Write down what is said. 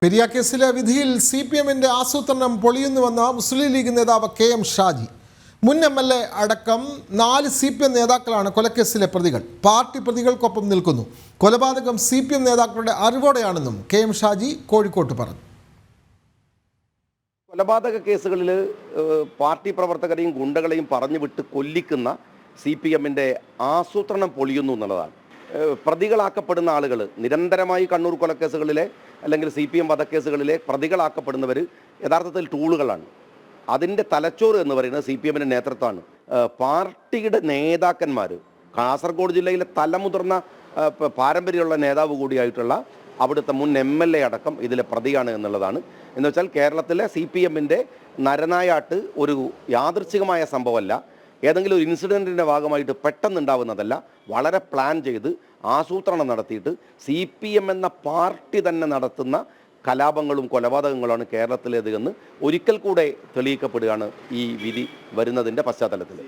പെരിയ കേസിലെ വിധിയിൽ CPMന്റെ ആസൂത്രണം പൊളിയുന്നുവെന്ന മുസ്ലിം ലീഗ് നേതാവ് KM ഷാജി. മുൻ MLA അടക്കം 4 CPM നേതാക്കളാണ് കൊലക്കേസിലെ പ്രതികൾ. പാർട്ടി പ്രതികൾക്കൊപ്പം നിൽക്കുന്നു. കൊലപാതകം CPM നേതാക്കളുടെ അറിവോടെയാണെന്നും KM ഷാജി കോഴിക്കോട്ട് പറഞ്ഞു. കൊലപാതക കേസുകളിൽ പാർട്ടി പ്രവർത്തകരെയും ഗുണ്ടകളെയും പറഞ്ഞു വിട്ട് കൊല്ലിക്കുന്ന CPMന്റെ ആസൂത്രണം പൊളിയുന്നു എന്നുള്ളതാണ്. പ്രതികളാക്കപ്പെടുന്ന ആളുകൾ നിരന്തരമായി കണ്ണൂർ കൊലക്കേസുകളിലെ അല്ലെങ്കിൽ CPM വധക്കേസുകളിലെ പ്രതികളാക്കപ്പെടുന്നവർ യഥാർത്ഥത്തിൽ ടൂളുകളാണ്. അതിൻ്റെ തലച്ചോറ് എന്ന് പറയുന്നത് CPMന്റെ നേതൃത്വമാണ്. പാർട്ടിയുടെ നേതാക്കന്മാർ കാസർഗോഡ് ജില്ലയിലെ തലമുതിർന്ന പാരമ്പര്യമുള്ള നേതാവ് കൂടിയായിട്ടുള്ള അവിടുത്തെ മുൻ MLA അടക്കം ഇതിലെ പ്രതിയാണ് എന്നുള്ളതാണ്. എന്ന് വെച്ചാൽ കേരളത്തിലെ CPMന്റെ നരനായാട്ട് ഒരു യാദൃച്ഛികമായ സംഭവമല്ല, ഏതെങ്കിലും ഒരു ഇൻസിഡൻറ്റിൻ്റെ ഭാഗമായിട്ട് പെട്ടെന്നുണ്ടാവുന്നതല്ല. വളരെ പ്ലാൻ ചെയ്ത് ആസൂത്രണം നടത്തിയിട്ട് CPM എന്ന പാർട്ടി തന്നെ നടത്തുന്ന കലാപങ്ങളും കൊലപാതകങ്ങളുമാണ് കേരളത്തിലേത് എന്ന് ഒരിക്കൽ കൂടെ തെളിയിക്കപ്പെടുകയാണ് ഈ വിധി വരുന്നതിൻ്റെ പശ്ചാത്തലത്തിൽ.